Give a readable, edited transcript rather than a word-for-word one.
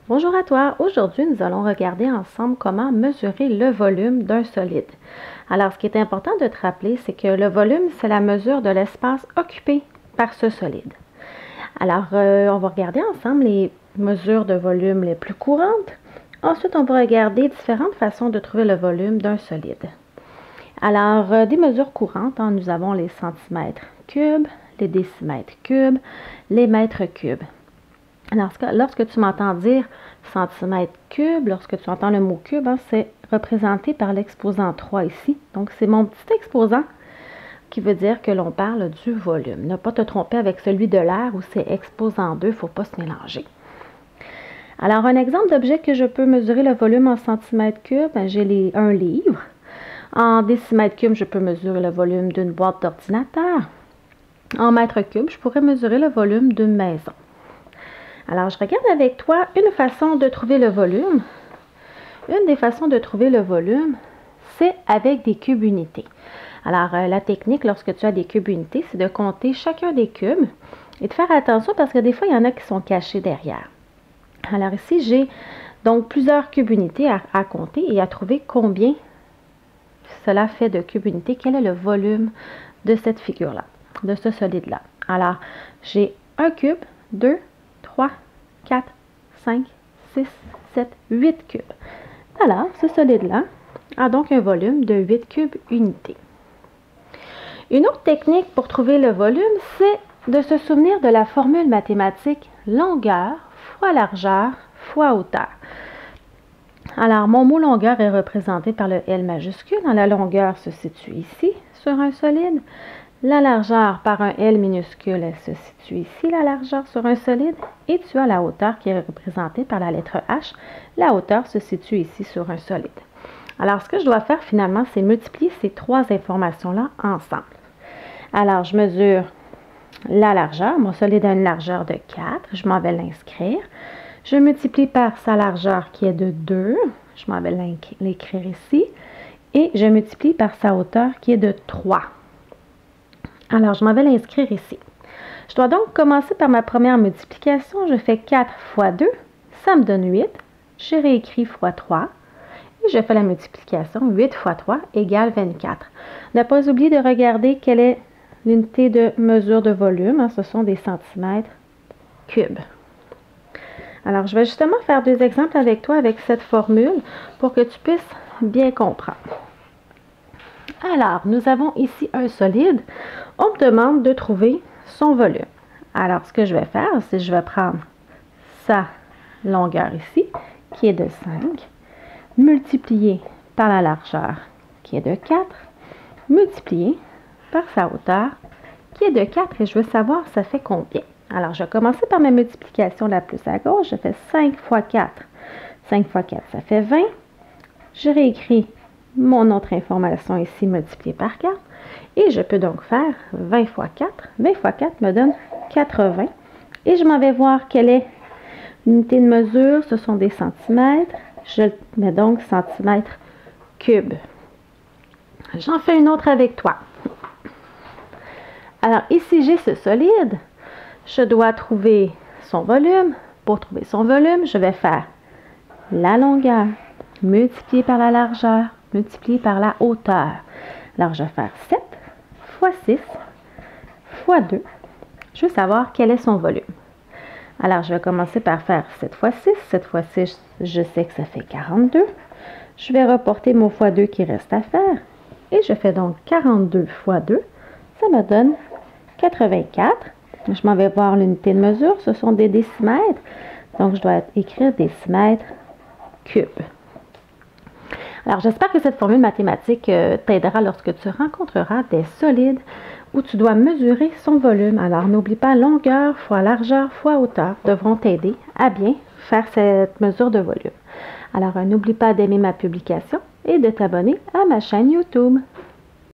Bonjour à toi. Aujourd'hui, nous allons regarder ensemble comment mesurer le volume d'un solide. Alors, ce qui est important de te rappeler, c'est que le volume, c'est la mesure de l'espace occupé par ce solide. Alors, on va regarder ensemble les mesures de volume les plus courantes. Ensuite, on va regarder différentes façons de trouver le volume d'un solide. Alors, des mesures courantes, nous avons les centimètres cubes, les décimètres cubes, les mètres cubes. Alors, lorsque tu m'entends dire centimètre cube, lorsque tu entends le mot cube, c'est représenté par l'exposant 3 ici. Donc, c'est mon petit exposant qui veut dire que l'on parle du volume. Ne pas te tromper avec celui de l'air où c'est exposant 2, il ne faut pas se mélanger. Alors, un exemple d'objet que je peux mesurer le volume en centimètres cubes, j'ai un livre. En décimètres cubes, je peux mesurer le volume d'une boîte d'ordinateur. En mètres cubes, je pourrais mesurer le volume d'une maison. Alors, je regarde avec toi une façon de trouver le volume. Une des façons de trouver le volume, c'est avec des cubes unités. Alors, la technique, lorsque tu as des cubes unités, c'est de compter chacun des cubes et de faire attention parce que des fois, il y en a qui sont cachés derrière. Alors ici, j'ai donc plusieurs cubes unités à compter et à trouver combien cela fait de cubes unités. Quel est le volume de cette figure-là, de ce solide-là. Alors, j'ai un cube, 2, 3, 4, 5, 6, 7, 8 cubes. Alors, ce solide-là a donc un volume de 8 cubes unités. Une autre technique pour trouver le volume, c'est de se souvenir de la formule mathématique longueur fois largeur fois hauteur. Alors, mon mot longueur est représenté par le L majuscule. La longueur se situe ici, sur un solide. La largeur par un L minuscule, elle se situe ici, la largeur sur un solide. Et tu as la hauteur qui est représentée par la lettre H. La hauteur se situe ici sur un solide. Alors, ce que je dois faire finalement, c'est multiplier ces trois informations-là ensemble. Alors, je mesure la largeur. Mon solide a une largeur de 4. Je m'en vais l'inscrire. Je multiplie par sa largeur qui est de 2. Je m'en vais l'écrire ici. Et je multiplie par sa hauteur qui est de 3. Alors, je m'en vais l'inscrire ici. Je dois donc commencer par ma première multiplication. Je fais 4 fois 2, ça me donne 8. Je réécris fois 3 et je fais la multiplication. 8 fois 3 égale 24. Ne pas oublier de regarder quelle est l'unité de mesure de volume. Ce sont des centimètres cubes. Alors, je vais justement faire deux exemples avec toi avec cette formule pour que tu puisses bien comprendre. Alors, nous avons ici un solide. On me demande de trouver son volume. Alors, ce que je vais faire, c'est que je vais prendre sa longueur ici, qui est de 5, multiplier par la largeur, qui est de 4, multiplier par sa hauteur, qui est de 4, et je veux savoir ça fait combien. Alors, je vais commencer par ma multiplication la plus à gauche. Je fais 5 fois 4. 5 fois 4, ça fait 20. Je réécris mon autre information ici multipliée par 4. Et je peux donc faire 20 fois 4. 20 fois 4 me donne 80. Et je m'en vais voir quelle est l'unité de mesure. Ce sont des centimètres. Je mets donc centimètres cubes. J'en fais une autre avec toi. Alors ici, j'ai ce solide. Je dois trouver son volume. Pour trouver son volume, je vais faire la longueur multipliée par la largeur multiplié par la hauteur. Alors, je vais faire 7 fois 6 fois 2. Je veux savoir quel est son volume. Alors, je vais commencer par faire 7 fois 6. 7 fois 6, je sais que ça fait 42. Je vais reporter mon fois 2 qui reste à faire. Et je fais donc 42 fois 2. Ça me donne 84. Je m'en vais voir l'unité de mesure. Ce sont des décimètres. Donc, je dois écrire décimètres cubes. Alors, j'espère que cette formule mathématique t'aidera lorsque tu rencontreras des solides où tu dois mesurer son volume. Alors, n'oublie pas, longueur fois largeur fois hauteur devront t'aider à bien faire cette mesure de volume. Alors, n'oublie pas d'aimer ma publication et de t'abonner à ma chaîne YouTube.